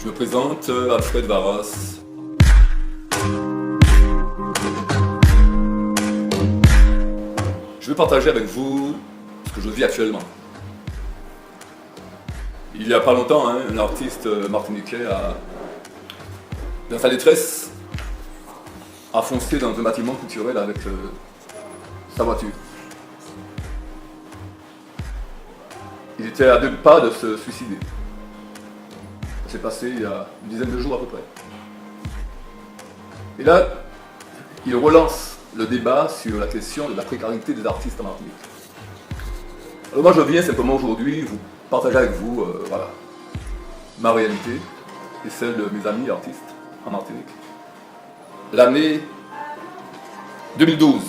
Je me présente, Alfred Varas. Je vais partager avec vous ce que je vis actuellement. Il n'y a pas longtemps, un artiste martiniquais, dans sa détresse, a foncé dans un bâtiment culturel avec sa voiture. Il était à 2 pas de se suicider. Ça s'est passé il y a une dizaine de jours à peu près. Et là, il relance le débat sur la question de la précarité des artistes en Martinique. Alors moi je viens simplement aujourd'hui vous partager avec vous ma réalité et celle de mes amis artistes en Martinique. L'année 2012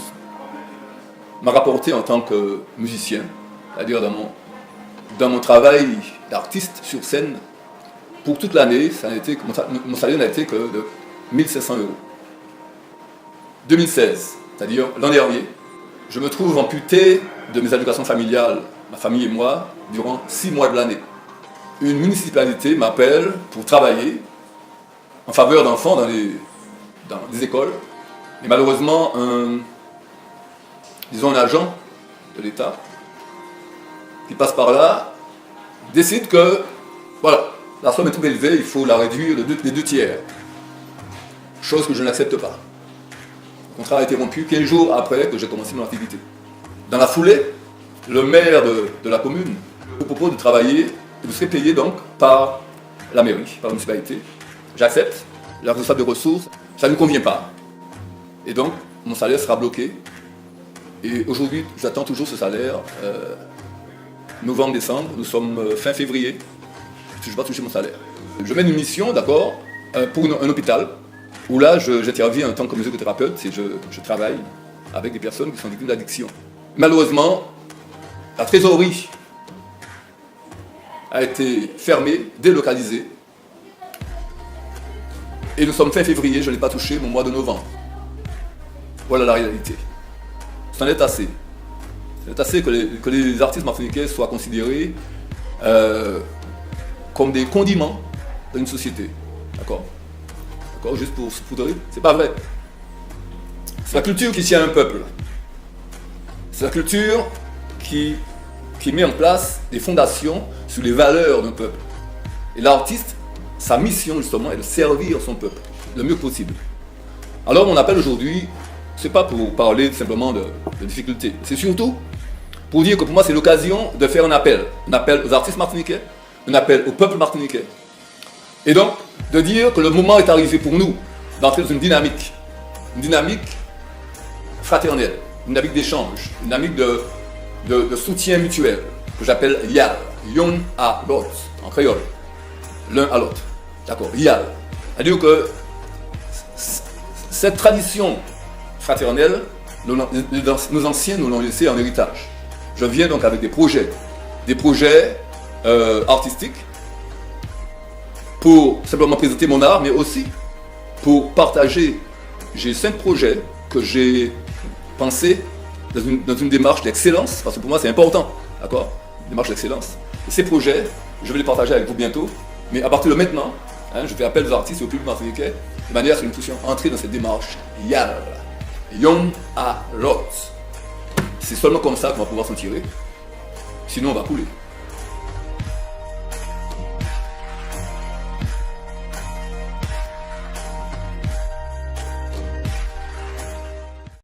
m'a rapporté en tant que musicien, c'est-à-dire dans mon travail d'artiste sur scène, pour toute l'année, mon salaire n'a été que de 1500 €. 2016, c'est-à-dire l'an dernier, je me trouve amputé de mes allocations familiales, ma famille et moi, durant 6 mois de l'année. Une municipalité m'appelle pour travailler en faveur d'enfants dans des écoles. Et malheureusement, un agent de l'État qui passe par là décide que, voilà, la somme est trop élevée, il faut la réduire de 2 tiers. Chose que je n'accepte pas. Le contrat a été rompu 15 jours après que j'ai commencé mon activité. Dans la foulée, le maire de la commune me propose de travailler et de se payer donc par la mairie, par la municipalité. J'accepte, la responsable de ressources, ça ne me convient pas. Et donc, mon salaire sera bloqué. Et aujourd'hui, j'attends toujours ce salaire. Novembre-décembre, nous sommes fin février. Je ne vais pas toucher mon salaire. Je mène une mission, d'accord, pour un hôpital, où là, j'interviens en tant que musicothérapeute et je travaille avec des personnes qui sont victimes d'addiction. Malheureusement, la trésorerie a été fermée, délocalisée. Et nous sommes fin février, je n'ai pas touché mon mois de novembre. Voilà la réalité. C'en est assez. C'est assez que les artistes martiniquais soient considérés comme des condiments dans une société. D'accord? D'accord? Juste pour se poudrer. C'est pas vrai. C'est la culture qui tient un peuple. C'est la culture qui met en place des fondations sur les valeurs d'un peuple. Et l'artiste, sa mission justement est de servir son peuple le mieux possible. Alors mon appel aujourd'hui, c'est pas pour parler simplement de difficultés, c'est surtout pour dire que pour moi c'est l'occasion de faire un appel aux artistes martiniquais, un appel au peuple martiniquais. Et donc de dire que le moment est arrivé pour nous d'entrer dans une dynamique fraternelle, une dynamique d'échange, une dynamique de soutien mutuel, que j'appelle YAL, Yon à l'autre, en créole, l'un à l'autre. D'accord, YAL. C'est-à-dire que cette tradition fraternelle, nos anciens nous l'ont laissé en héritage. Je viens donc avec des projets artistiques, pour simplement présenter mon art, mais aussi pour partager. J'ai 5 projets que j'ai pensés dans une démarche d'excellence, parce que pour moi c'est important, d'accord? Une démarche d'excellence. Et ces projets, je vais les partager avec vous bientôt, mais à partir de maintenant, je fais appel aux artistes et au public martiniquais, de manière à ce que nous puissions entrer dans cette démarche YAL, Yon à l'autre. C'est seulement comme ça qu'on va pouvoir s'en tirer, sinon on va couler.